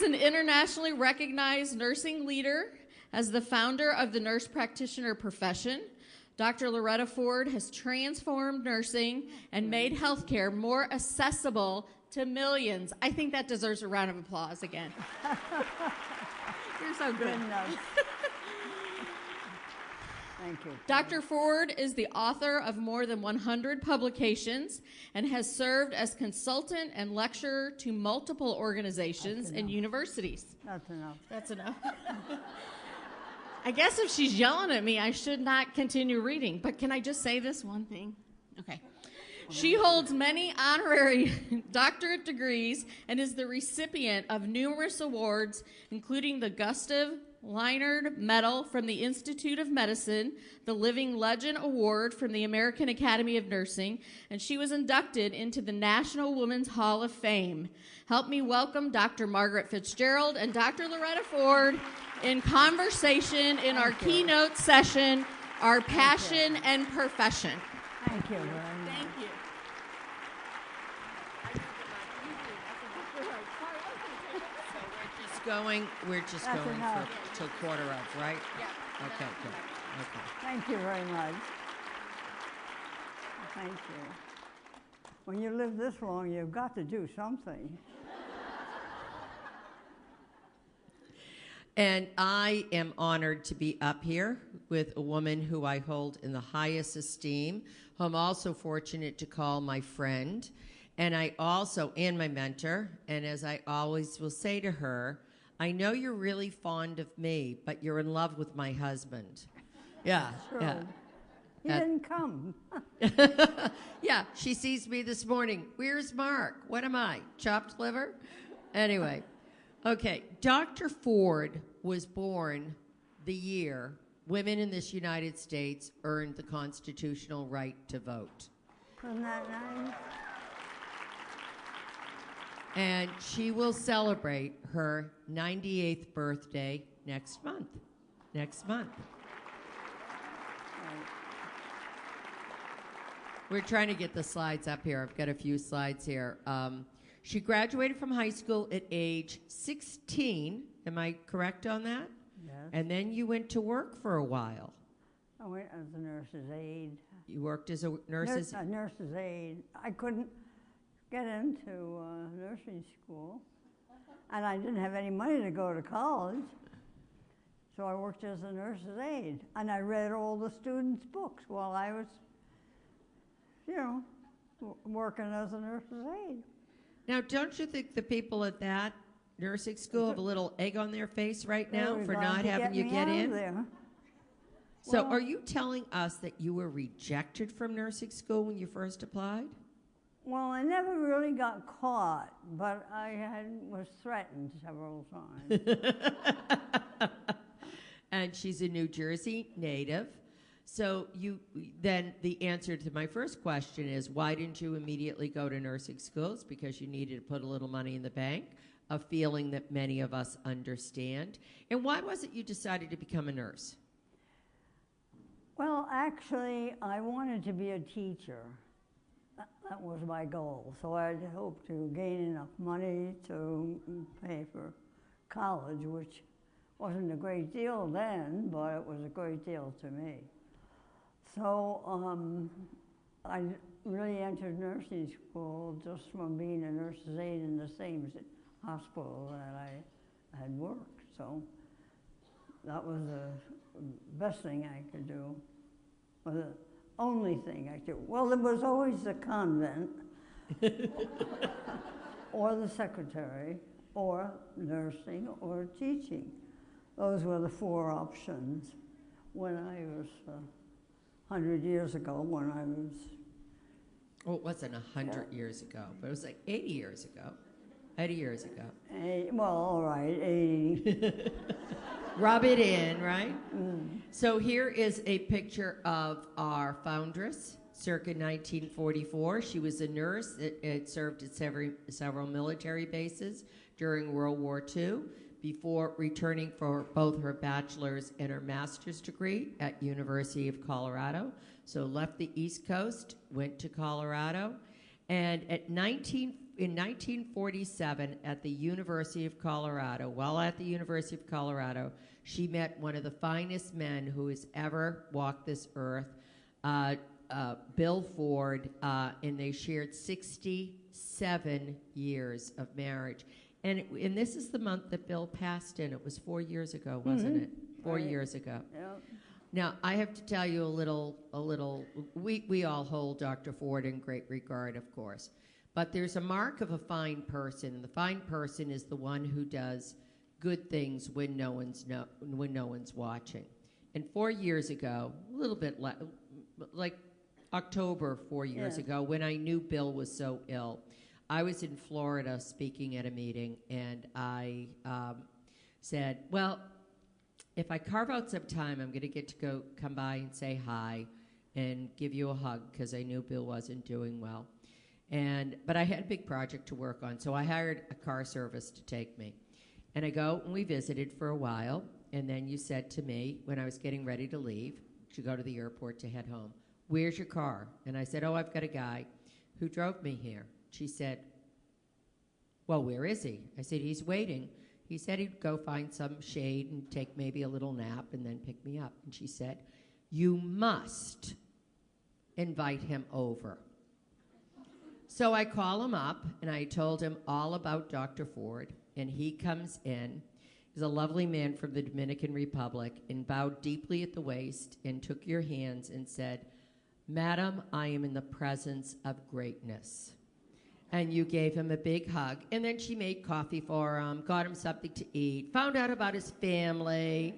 an internationally recognized nursing leader. As the founder of the nurse practitioner profession, Dr. Loretta Ford has transformed nursing and made healthcare more accessible to millions. I think that deserves a round of applause again. You're so good. Thank you. Dr. Ford is the author of more than 100 publications and has served as consultant and lecturer to multiple organizations and universities. That's enough. That's enough. I guess if she's yelling at me, I should not continue reading. But can I just say this one thing? Okay. She holds many honorary doctorate degrees and is the recipient of numerous awards, including the Gustav Leinard Medal from the Institute of Medicine, the Living Legend Award from the American Academy of Nursing, and she was inducted into the National Women's Hall of Fame. Help me welcome Dr. Margaret Fitzgerald and Dr. Loretta Ford in conversation in our keynote session, Our Passion and Profession. Thank you very much. Thank you. We're just That's going enough. till quarter of, right? Yeah. Okay, good. Okay. Thank you very much. Thank you. When you live this long, you've got to do something. And I am honored to be up here with a woman who I hold in the highest esteem, who I'm also fortunate to call my friend, and my mentor. And as I always will say to her, I know you're really fond of me, but you're in love with my husband. Yeah, True. yeah. He didn't come. Yeah, she sees me this morning. Where's Mark? What am I, chopped liver? Anyway, okay, Dr. Ford was born the year women in this United States earned the constitutional right to vote. Isn't that nice? And she will celebrate her 98th birthday next month. We're trying to get the slides up here. I've got a few slides here. She graduated from high school at age 16. Am I correct on that? Yes. And then you went to work for a while. I went as a nurse's aide. You worked as a nurse's A nurse's aide. I couldn't get into nursing school, and I didn't have any money to go to college, so I worked as a nurse's aide, and I read all the students' books while I was, working as a nurse's aide. Now, don't you think the people at that nursing school have a little egg on their face right now for not having you get in? There. So Well- are you telling us that you were rejected from nursing school when you first applied? Well, I never really got caught, but I was threatened several times. And she's a New Jersey native. So then the answer to my first question is, why didn't you immediately go to nursing schools? Because you needed to put a little money in the bank, a feeling that many of us understand. And why was it you decided to become a nurse? Well, actually, I wanted to be a teacher. That was my goal. So I'd hoped to gain enough money to pay for college, which wasn't a great deal then, but it was a great deal to me. So I really entered nursing school just from being a nurse's aide in the same hospital that I had worked. So that was the best thing I could do. Well, the only thing I could. Well, there was always the convent, or the secretary, or nursing, or teaching. Those were the four options when I was 100 years ago, when I was... Well, it wasn't 100 years ago, but it was like 80 years ago. 80 years ago. Well, all right, 80. Rub it in, right? So here is a picture of our foundress, circa 1944. She was a nurse. It served at several military bases during World War II before returning for both her bachelor's and her master's degree at University of Colorado. So left the East Coast, went to Colorado, and at 19 in 1947 at the University of Colorado, while at the University of Colorado, she met one of the finest men who has ever walked this earth, Bill Ford, and they shared 67 years of marriage. And this is the month that Bill passed in. It was 4 years ago, wasn't it? 4 years ago. Yep. Now, I have to tell you we all hold Dr. Ford in great regard, of course. But there's a mark of a fine person, and the fine person is the one who does good things when no one's watching. And 4 years ago, a little bit like October 4 years ago, when I knew Bill was so ill, I was in Florida speaking at a meeting, and I said, well, if I carve out some time, I'm going to get to come by and say hi and give you a hug, because I knew Bill wasn't doing well. But I had a big project to work on, so I hired a car service to take me. And I go, and we visited for a while, and then you said to me, when I was getting ready to leave, to go to the airport to head home, where's your car? And I said, oh, I've got a guy who drove me here. She said, well, where is he? I said, he's waiting. He said he'd go find some shade and take maybe a little nap and then pick me up. And she said, you must invite him over. So I call him up, and I told him all about Dr. Ford, and he comes in. He's a lovely man from the Dominican Republic, and bowed deeply at the waist and took your hands and said, Madam, I am in the presence of greatness. And you gave him a big hug. And then she made coffee for him, got him something to eat, found out about his family,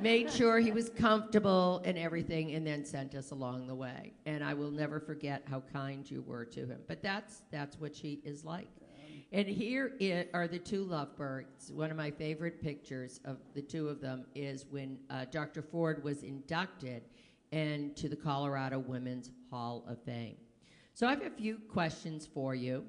made sure he was comfortable and everything, and then sent us along the way. And I will never forget how kind you were to him. But that's what she is like. And here are the two lovebirds. One of my favorite pictures of the two of them is when Dr. Ford was inducted into the Colorado Women's Hall of Fame. So I have a few questions for you.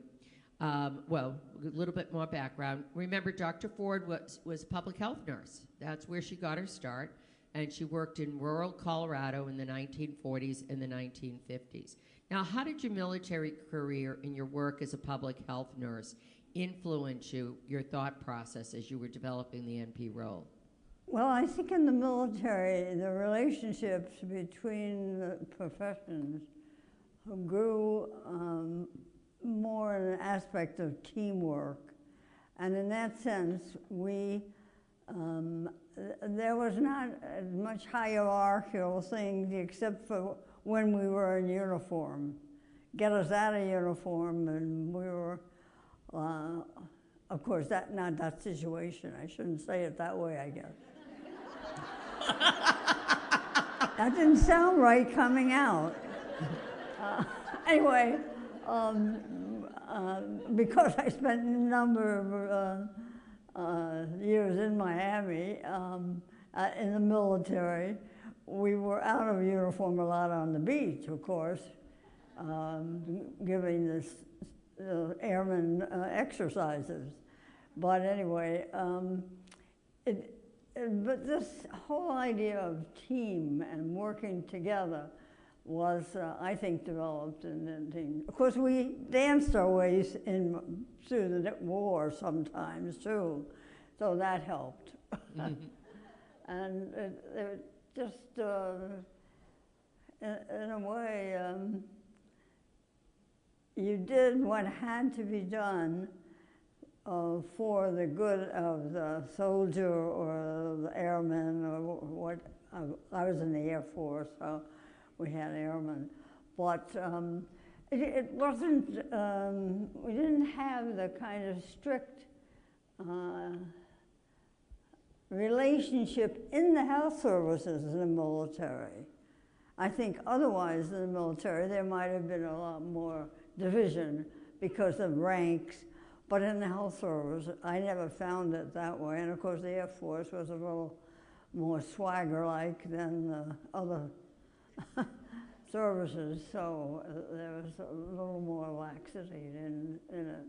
Well, a little bit more background. Remember, Dr. Ford was a public health nurse. That's where she got her start. And she worked in rural Colorado in the 1940s and the 1950s. Now, how did your military career and your work as a public health nurse influence your thought process as you were developing the NP role? Well, I think in the military, the relationships between the professions grew more in an aspect of teamwork. And in that sense, there was not as much hierarchical things except for when we were in uniform. Get us out of uniform, and we were, of course, not that situation. I shouldn't say it that way, I guess. That didn't sound right coming out. Anyway, because I spent a number of years in Miami, in the military, we were out of uniform a lot on the beach, of course, giving this airmen exercises. But anyway, but this whole idea of team and working together was, I think, developed in the team. Of course, we danced our ways through the war sometimes, too, so that helped. Mm-hmm. And it just, in a way, you did what had to be done for the good of the soldier or the airman or what. I was in the Air Force, so we had airmen. But it wasn't, we didn't have the kind of strict relationship in the health services in the military. I think otherwise in the military there might have been a lot more division because of ranks, but in the health service I never found it that way. And of course the Air Force was a little more swagger-like than the other services, so there was a little more laxity in it.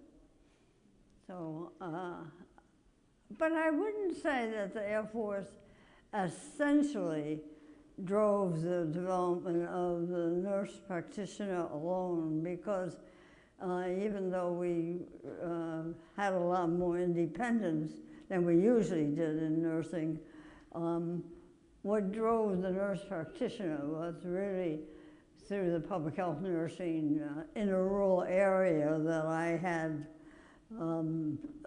So, but I wouldn't say that the Air Force essentially drove the development of the nurse practitioner alone, because even though we had a lot more independence than we usually did in nursing. What drove the nurse practitioner was really through the public health nursing in a rural area that I had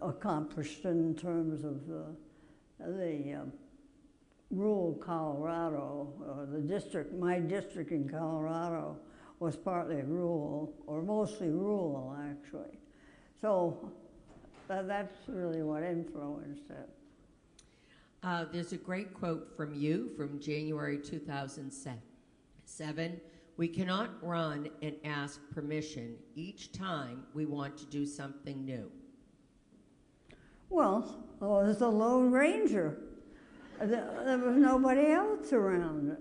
accomplished in terms of the rural Colorado, the district, my district in Colorado was partly rural, or mostly rural actually. So that's really what influenced it. There's a great quote from you from January 2007. We cannot run and ask permission each time we want to do something new. Well, I was a lone ranger. There was nobody else around.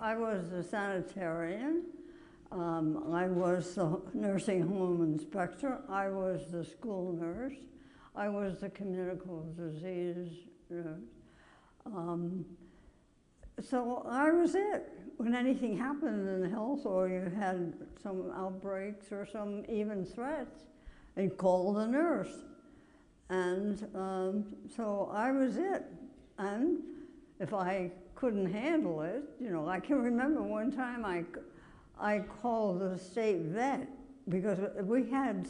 I was a sanitarian. I was the nursing home inspector. I was the school nurse. I was the communicable disease nurse. So I was it. When anything happened in the health, or you had some outbreaks or some even threats, and call the nurse. And so I was it. And if I couldn't handle it, I can remember one time I called the state vet because we had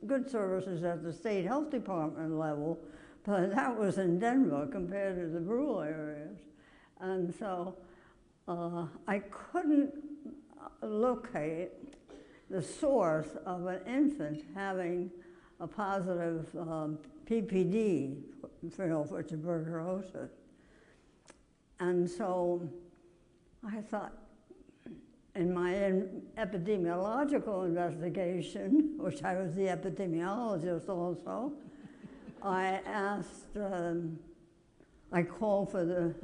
good services at the state health department level, but that was in Denver compared to the rural areas. And so I couldn't locate the source of an infant having a positive PPD for tuberculosis. And so I thought, in my epidemiological investigation, which I was the epidemiologist also, I asked, I called for the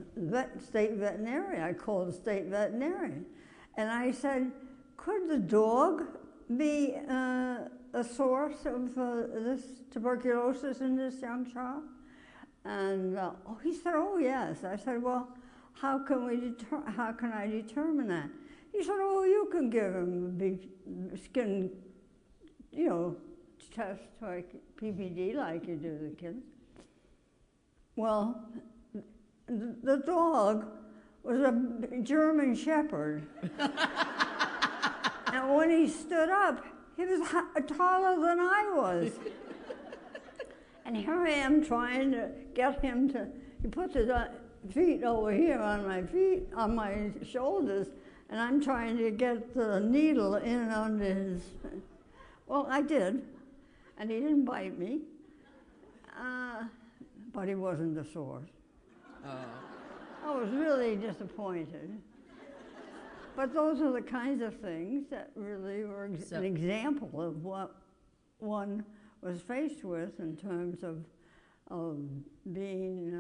state veterinarian. I called the state veterinarian. And I said, could the dog be a source of this tuberculosis in this young child? And he said, oh yes. I said, well, how can I determine that? He said, oh, you can give him a skin, test like PPD like you do the kids. Well, the dog was a German Shepherd. And when he stood up, he was taller than I was. And here I am trying to get him to, he puts his feet over here on my shoulders, and I'm trying to get the needle in under his, well, I did, and he didn't bite me, but he wasn't the source. I was really disappointed. But those are the kinds of things that really were an example of what one was faced with in terms of being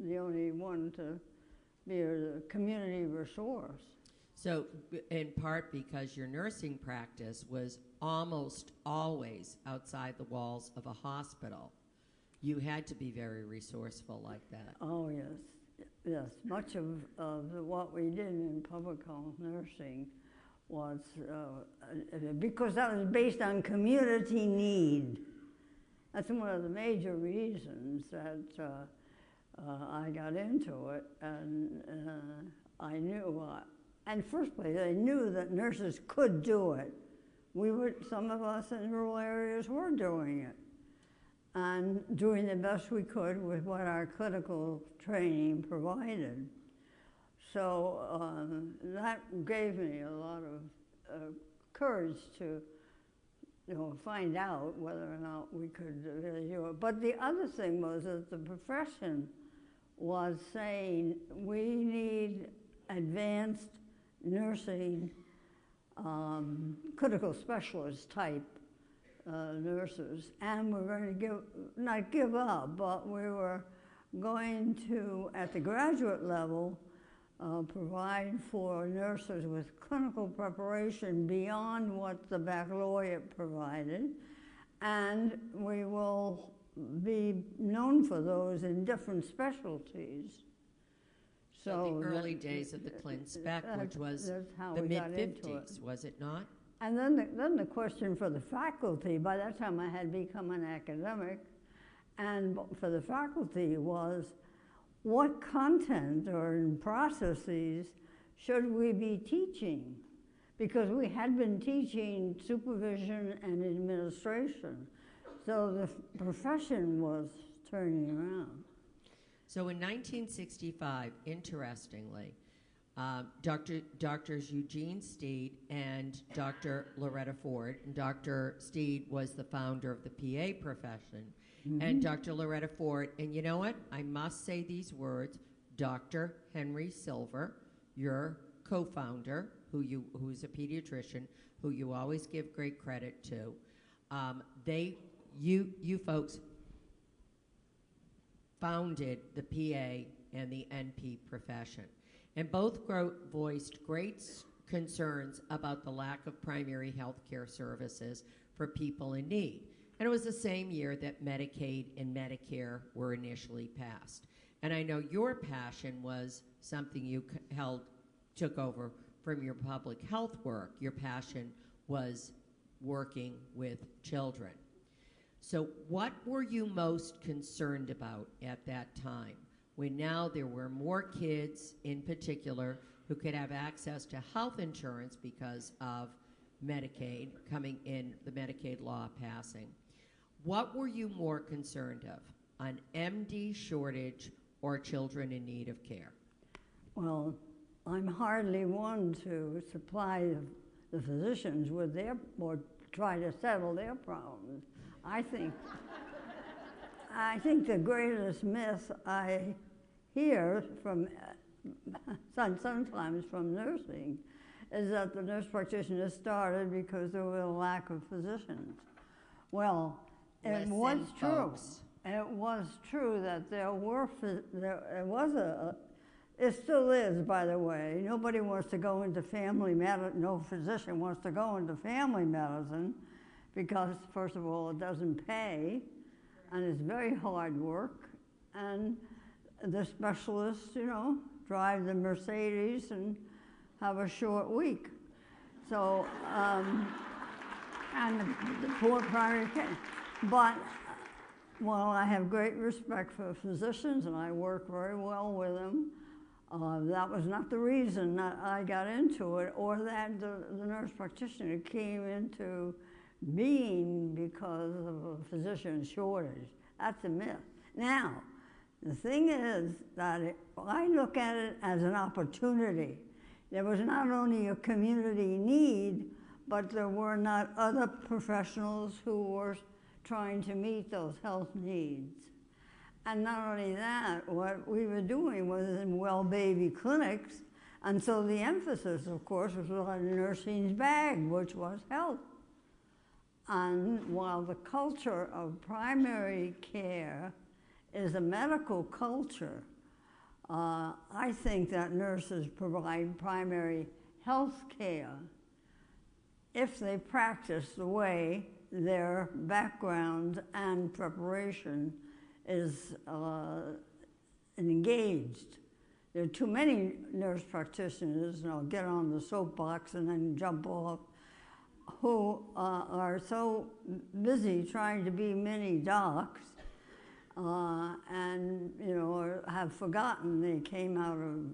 the only one to be a community resource. So in part because your nursing practice was almost always outside the walls of a hospital, you had to be very resourceful like that. Oh, yes. Yes, much of what we did in public health nursing was, because that was based on community need. That's one of the major reasons that I got into it, and I knew, and first place, I knew that nurses could do it. Some of us in rural areas were doing it, and doing the best we could with what our clinical training provided. So that gave me a lot of courage to find out whether or not we could really do it. But the other thing was that the profession was saying we need advanced nursing, critical specialist type nurses, and we're going to not give up, but we were going to, at the graduate level, provide for nurses with clinical preparation beyond what the baccalaureate provided, and we will be known for those in different specialties. So the early days of the Clin Spec, which was the mid-50s, was it not? And then the question for the faculty, by that time I had become an academic, and for the faculty was, what content or processes should we be teaching? Because we had been teaching supervision and administration, so the profession was turning around. So in 1965, interestingly, Drs. Eugene Steed and Dr. Loretta Ford, and Dr. Steed was the founder of the PA profession, and Dr. Loretta Ford, and you know what? I must say these words, Dr. Henry Silver, your co-founder, who's a pediatrician, who you always give great credit to. You folks founded the PA and the NP profession, and both voiced great concerns about the lack of primary health care services for people in need. And it was the same year that Medicaid and Medicare were initially passed. And I know your passion was something you took over from your public health work. Your passion was working with children. So what were you most concerned about at that time, when now there were more kids in particular who could have access to health insurance because of Medicaid coming in, the Medicaid law passing? What were you more concerned of, an MD shortage or children in need of care? Well, I'm hardly one to supply the physicians with their, or try to settle their problems. I think the greatest myth I hear from, sometimes from nursing, is that the nurse practitioners started because there was a lack of physicians. Well, it was true. It was true that it still is, by the way. Nobody wants to go into family medicine, no physician wants to go into family medicine because, first of all, it doesn't pay, and it's very hard work, and the specialists, drive the Mercedes and have a short week. So, and the poor primary care. But, well, I have great respect for physicians, and I work very well with them. That was not the reason that I got into it, or that the nurse practitioner came into being because of a physician shortage. That's a myth. Now, the thing is that I look at it as an opportunity. There was not only a community need, but there were not other professionals who were trying to meet those health needs. And not only that, what we were doing was in well baby clinics, and so the emphasis, of course, was on nursing's bag, which was health. And while the culture of primary care is a medical culture, I think that nurses provide primary health care if they practice the way their background and preparation is engaged. There are too many nurse practitioners, and I'll get on the soapbox and then jump off, who are so busy trying to be mini docs and, have forgotten they came out of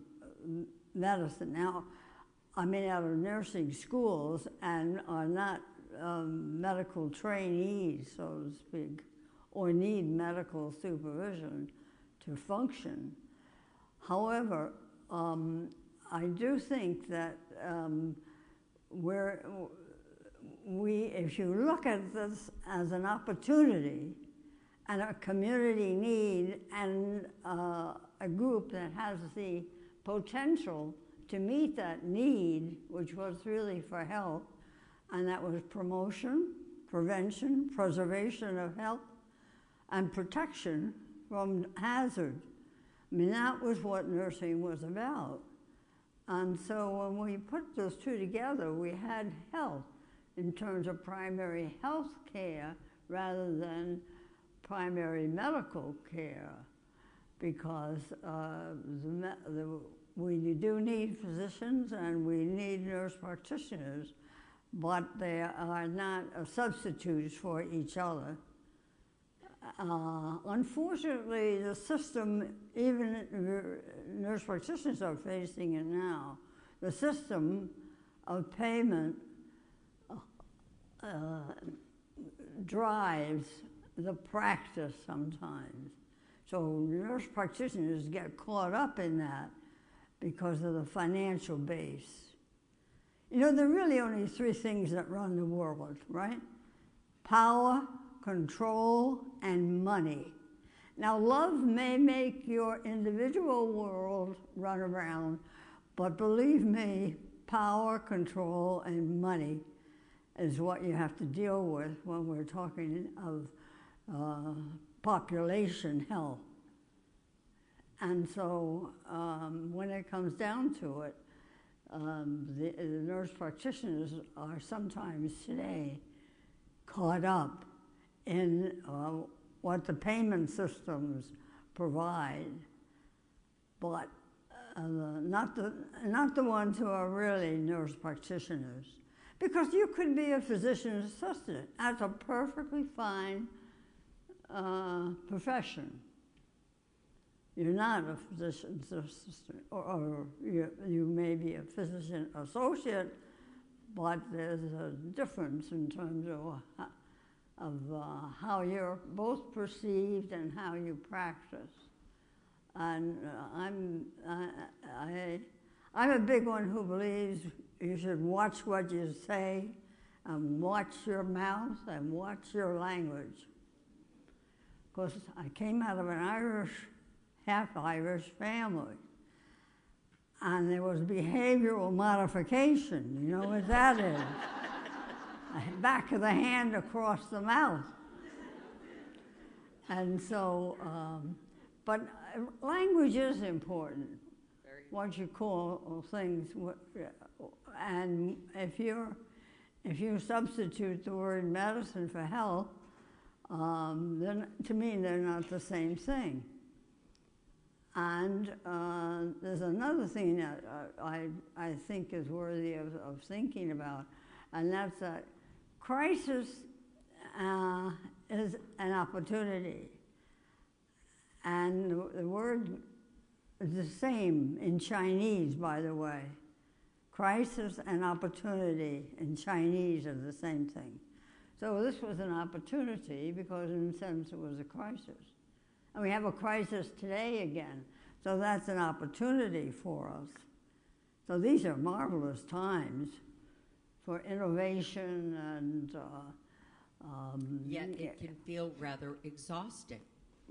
medicine. Now, out of nursing schools and are not medical trainees, so to speak, or need medical supervision to function. However, I do think that if you look at this as an opportunity and a community need and a group that has the potential to meet that need, which was really for health, and that was promotion, prevention, preservation of health, and protection from hazard. That was what nursing was about. And so when we put those two together, we had health in terms of primary health care rather than primary medical care, because we do need physicians and we need nurse practitioners, but they are not substitutes for each other. Unfortunately, the system, even nurse practitioners are facing it now, the system of payment drives the practice sometimes. So nurse practitioners get caught up in that because of the financial base. You know, there are really only three things that run the world, right? Power, control, and money. Now, love may make your individual world run around, but believe me, power, control, and money is what you have to deal with when we're talking of population health. And so when it comes down to it, the nurse practitioners are sometimes today caught up in what the payment systems provide, but not the ones who are really nurse practitioners. Because you could be a physician assistant. That's a perfectly fine profession. You're not a physician's assistant, or you may be a physician associate, but there's a difference in terms of how you're both perceived and how you practice. And I'm a big one who believes you should watch what you say, and watch your mouth, and watch your language. Because I came out of an Irish, half-Irish family, and there was behavioral modification. You know what that is? Back of the hand across the mouth. And so, but language is important. What you call things, and if you substitute the word medicine for health, then to me they're not the same thing. And there's another thing that I think is worthy of thinking about, and that's that crisis is an opportunity. And the word is the same in Chinese, by the way. Crisis and opportunity in Chinese are the same thing. So this was an opportunity because in a sense it was a crisis. And we have a crisis today again. So that's an opportunity for us. So these are marvelous times for innovation and yet it can feel rather exhausting.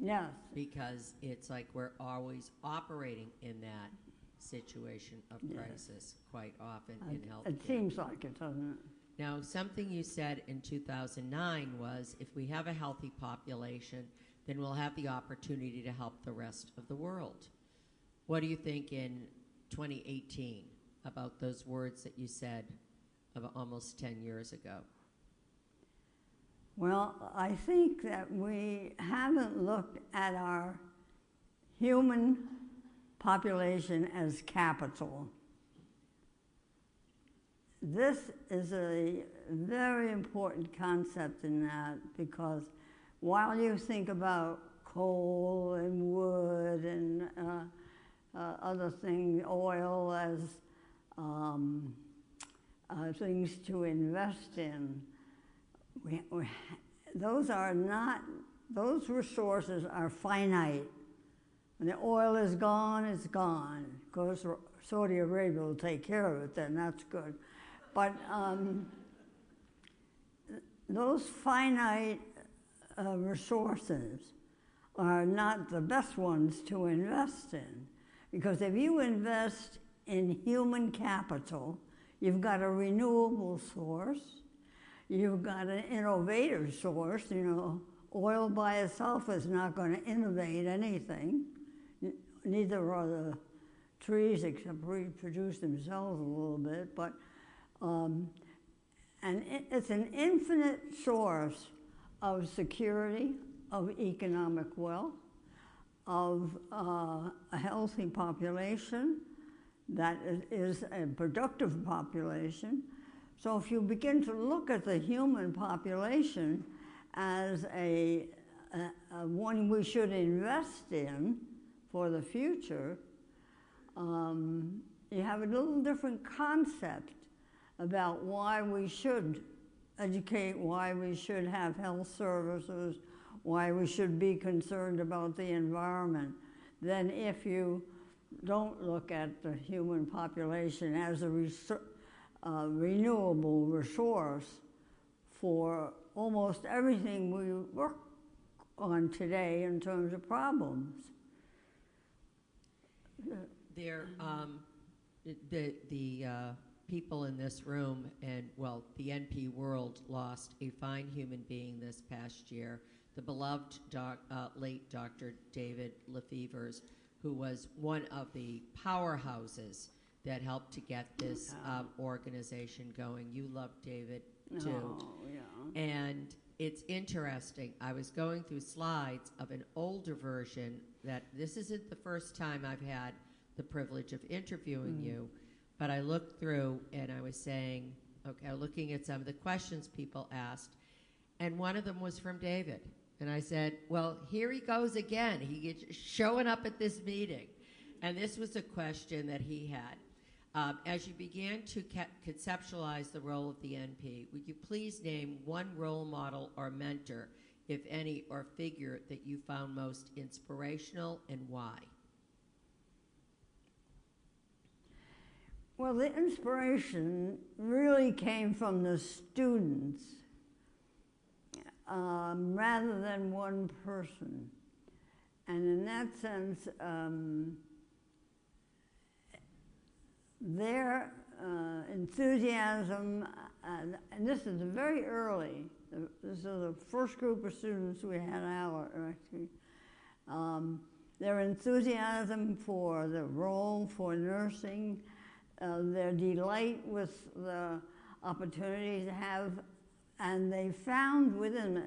Yes. Because it's like we're always operating in that situation of crisis quite often in healthcare. It seems like it, doesn't it? Now, something you said in 2009 was if we have a healthy population, then we'll have the opportunity to help the rest of the world. What do you think in 2018 about those words that you said about almost 10 years ago? Well, I think that we haven't looked at our human population as capital. This is a very important concept in that, because while you think about coal and wood and other things, oil as things to invest in, those resources are finite. When the oil is gone, it's gone. Of course, Saudi Arabia will take care of it then, that's good. But those finite resources are not the best ones to invest in. Because if you invest in human capital, you've got a renewable source, you've got an innovative source. You know, oil by itself is not going to innovate anything. Neither are the trees, except reproduce themselves a little bit. But and it's an infinite source of security, of economic wealth, of a healthy population that is a productive population. So if you begin to look at the human population as a one we should invest in for the future, you have a little different concept about why we should educate, why we should have health services, why we should be concerned about the environment, than if you don't look at the human population as a renewable resource for almost everything we work on today in terms of problems. There, the people in this room and, well, the NP world lost a fine human being this past year, the beloved late Dr. David Lefevers, who was one of the powerhouses that helped to get this organization going. You love David, too. Oh, yeah. And it's interesting. I was going through slides of an older version that this isn't the first time I've had the privilege of interviewing you, but I looked through and I was saying, okay, looking at some of the questions people asked, and one of them was from David. And I said, well, here he goes again. He gets showing up at this meeting. And this was a question that he had. As you began to conceptualize the role of the NP, would you please name one role model or mentor, if any, or figure that you found most inspirational and why? Well, the inspiration really came from the students rather than one person. And in that sense, their enthusiasm, and this is very early, this is the first group of students we had out, actually. Their enthusiasm for the role for nursing, their delight with the opportunity to have, and they found within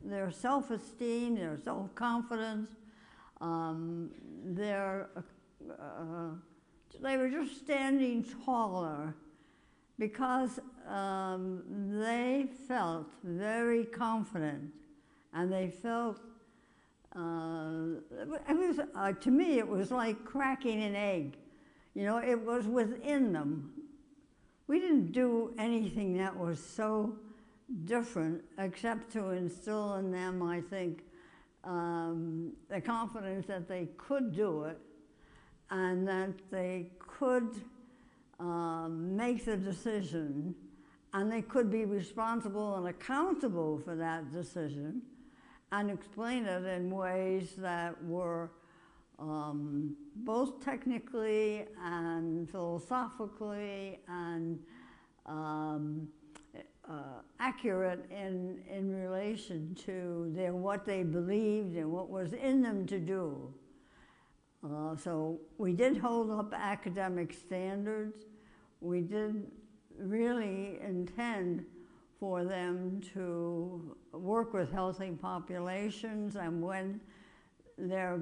their self-esteem, their self-confidence, they were just standing taller because they felt very confident, and they felt, it was, to me, it was like cracking an egg. You know, it was within them. We didn't do anything that was so different except to instill in them, I think, the confidence that they could do it and that they could make the decision and they could be responsible and accountable for that decision and explain it in ways that were both technically and philosophically and accurate in relation to what they believed and what was in them to do. So we did hold up academic standards. We did really intend for them to work with healthy populations, and when their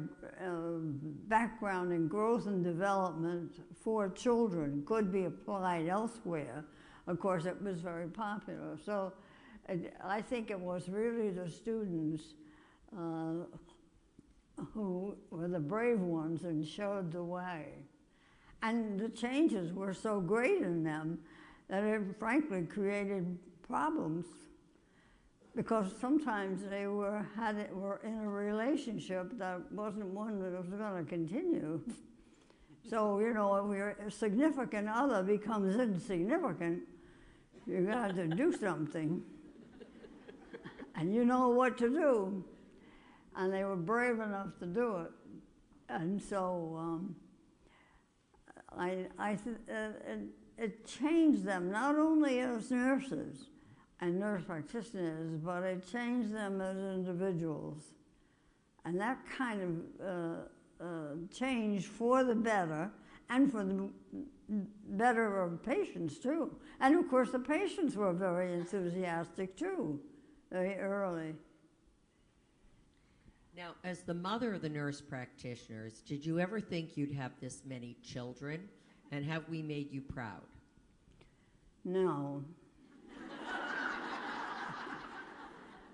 background in growth and development for children could be applied elsewhere, of course, it was very popular. So I think it was really the students who were the brave ones and showed the way. And the changes were so great in them that it frankly created problems, because sometimes they were in a relationship that wasn't one that was going to continue. So, you know, if your significant other becomes insignificant, you got to do something. And you know what to do. And they were brave enough to do it. And so it changed them, not only as nurses and nurse practitioners, but it changed them as individuals. And that kind of change for the better, and for the better of patients too. And of course the patients were very enthusiastic too, very early. Now, as the mother of the nurse practitioners, did you ever think you'd have this many children? And have we made you proud? No.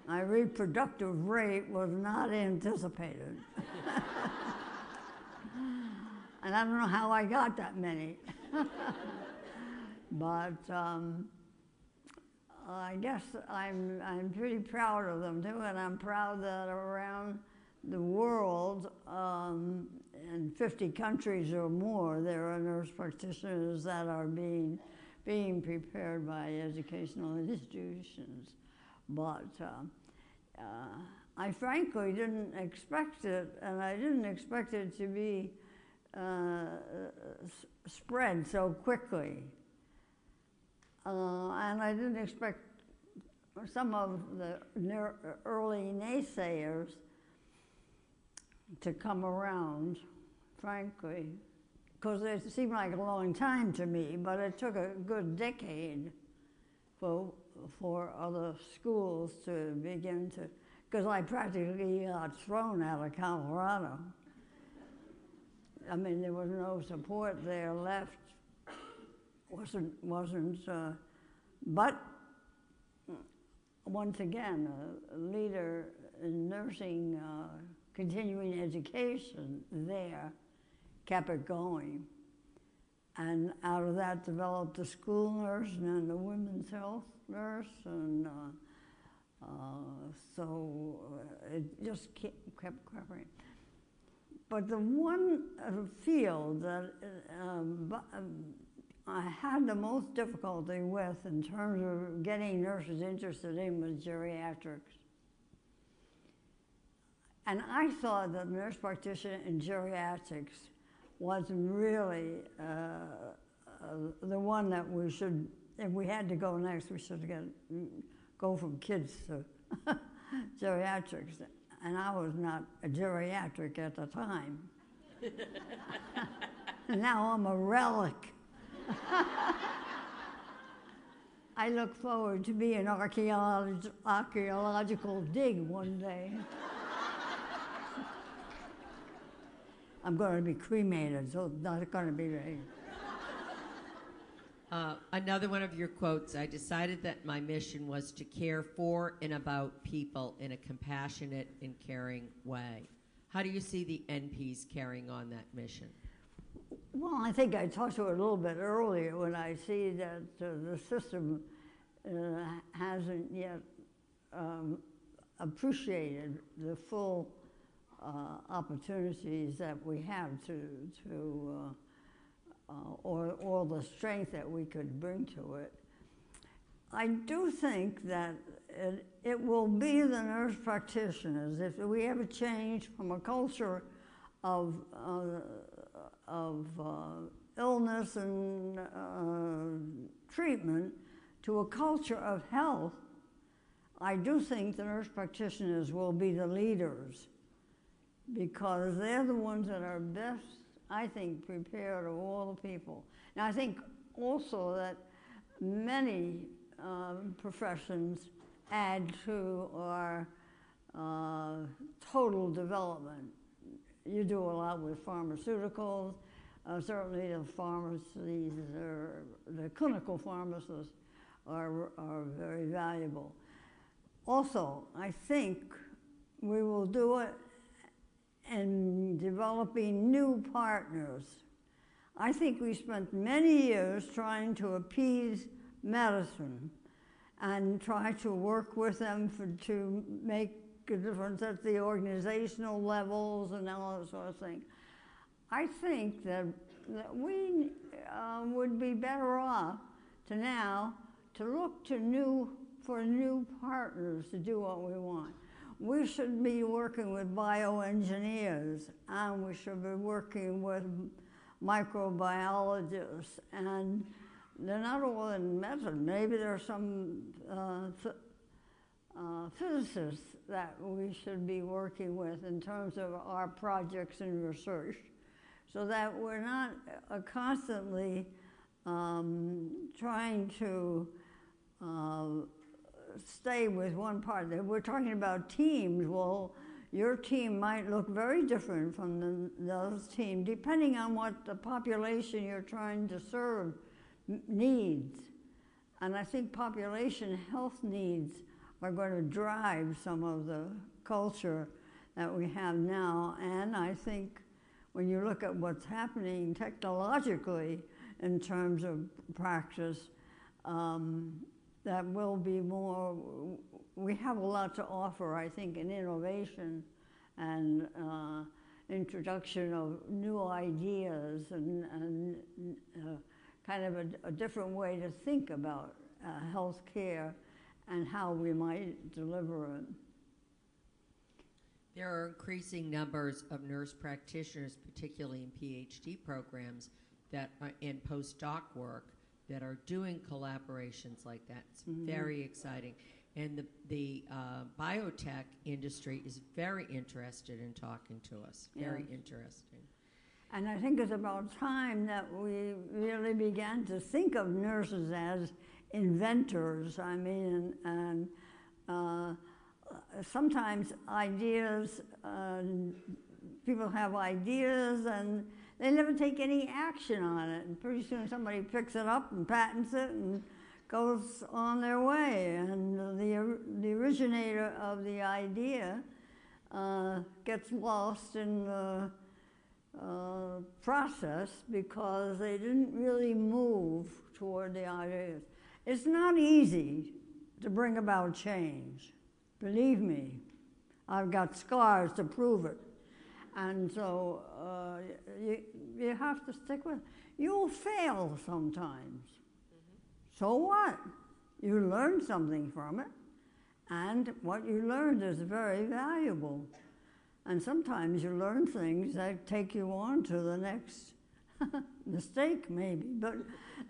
My reproductive rate was not anticipated. And I don't know how I got that many. But I guess I'm pretty proud of them too, and I'm proud that around the world, in 50 countries or more, there are nurse practitioners that are being prepared by educational institutions. But I frankly didn't expect it, and I didn't expect it to be spread so quickly. And I didn't expect some of the early naysayers to come around, frankly, because it seemed like a long time to me, but it took a good decade for other schools to begin to, because I practically got thrown out of Colorado. I mean, there was no support there left. But once again, a leader in nursing, continuing education there kept it going. And out of that developed the school nurse and then the women's health nurse, and so it just kept growing. But the one field that I had the most difficulty with in terms of getting nurses interested in was geriatrics. And I thought that nurse practitioner in geriatrics was really the one that we should, if we had to go next, we should go from kids to geriatrics. And I was not a geriatric at the time. And now I'm a relic. I look forward to being an archaeological dig one day. I'm going to be cremated, so it's not going to be very. Another one of your quotes, I decided that my mission was to care for and about people in a compassionate and caring way. How do you see the NPs carrying on that mission? Well, I think I talked to it a little bit earlier when I see that the system hasn't yet appreciated the full opportunities that we have or the strength that we could bring to it. I do think that it will be the nurse practitioners. If we ever change from a culture of illness and treatment to a culture of health, I do think the nurse practitioners will be the leaders, because they're the ones that are best, I think, prepared of all the people. Now, I think also that many professions add to our total development. You do a lot with pharmaceuticals. Certainly the pharmacies, the clinical pharmacists are very valuable. Also, I think we will do it in developing new partners. I think we spent many years trying to appease medicine and try to work with them to make a difference at the organizational levels and all that sort of thing. I think that we would be better off to look for new partners to do what we want. We should be working with bioengineers, and we should be working with microbiologists, and they're not all in medicine. Maybe there are some physicists that we should be working with in terms of our projects and research, so that we're not constantly trying to stay with one part. If we're talking about teams, well, your team might look very different from the other team, depending on what the population you're trying to serve needs. And I think population health needs are going to drive some of the culture that we have now. And I think when you look at what's happening technologically in terms of practice, that will be more, we have a lot to offer, I think, in innovation and introduction of new ideas and kind of a different way to think about health care and how we might deliver it. There are increasing numbers of nurse practitioners, particularly in PhD programs, that are in postdoc work that are doing collaborations like that. It's very exciting. And the biotech industry is very interested in talking to us. Very interesting. And I think it's about time that we really began to think of nurses as inventors. I mean, and sometimes ideas, people have ideas and they never take any action on it. And pretty soon somebody picks it up and patents it and goes on their way. And the originator of the idea gets lost in the process because they didn't really move toward the ideas. It's not easy to bring about change. Believe me, I've got scars to prove it. And so you have to stick with it. You'll fail sometimes. So what? You learn something from it, and what you learned is very valuable. And sometimes you learn things that take you on to the next mistake, maybe, but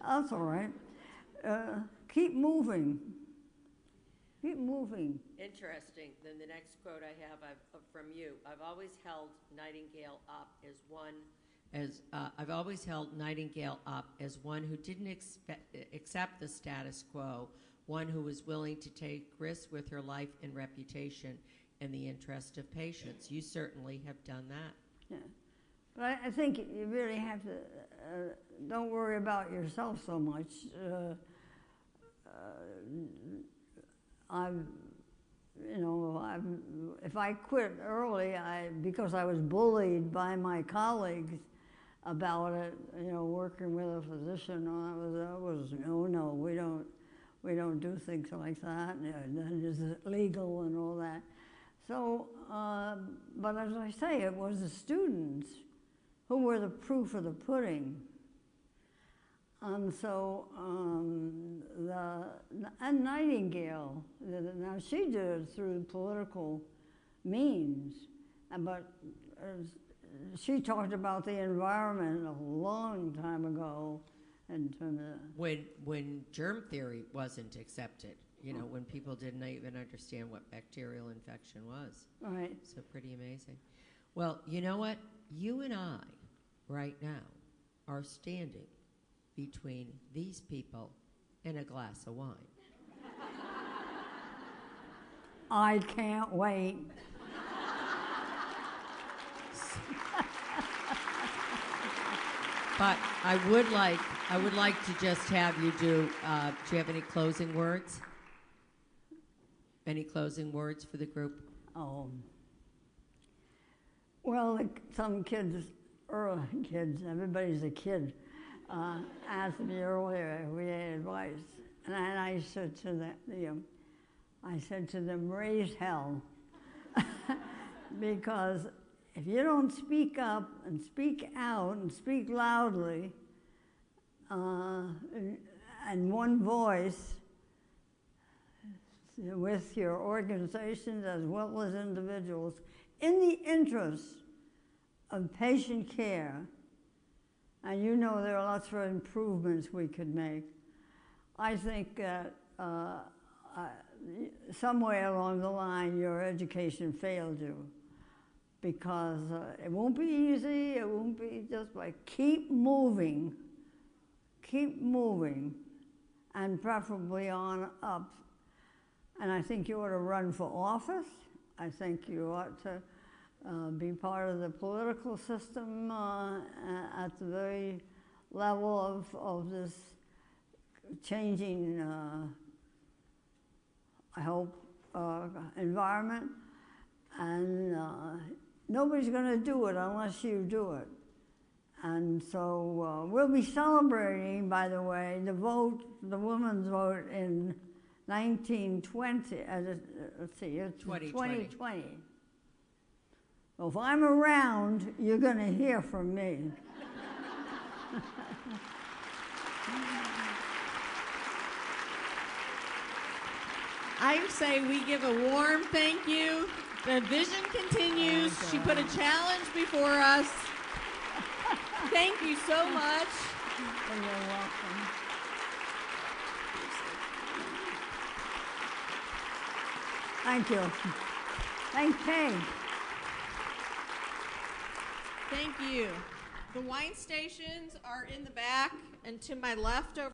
that's all right. Keep moving. Keep moving. Interesting. Then the next quote I have from you. I've always held Nightingale up as one who didn't accept the status quo, one who was willing to take risks with her life and reputation in the interest of patients. You certainly have done that. Yeah. But I think you really have to, don't worry about yourself so much. If I quit early, because I was bullied by my colleagues about it, working with a physician, that was no, we don't do things like that, and is it legal and all that. So, but as I say, it was the students who were the proof of the pudding. And so, and Nightingale, now she did it through political means, but she talked about the environment a long time ago in terms of... When germ theory wasn't accepted, when people didn't even understand what bacterial infection was. Right. So pretty amazing. Well, you know what? You and I, right now, are standing between these people and a glass of wine. I can't wait. But I would like to just have you do you have any closing words? Any closing words for the group? Oh. Well, some kids, everybody's a kid, asked me earlier if we had advice. And I said to them, raise hell. Because if you don't speak up and speak out and speak loudly, and one voice with your organizations as well as individuals, in the interest of patient care, and there are lots of improvements we could make, I think that somewhere along the line your education failed you. Because it won't be easy, it won't be just like keep moving, and preferably on up. And I think you ought to run for office. I think you ought to be part of the political system at the very level of this changing, I hope, environment, and nobody's going to do it unless you do it. And so we'll be celebrating, by the way, the women's vote in 1920, let's see, it's 2020. Well, if I'm around, you're going to hear from me. I say we give a warm thank you. The vision continues. She put a challenge before us. Thank you so much. You're welcome. Thank you. Thank Kay. Thank you. The wine stations are in the back and to my left over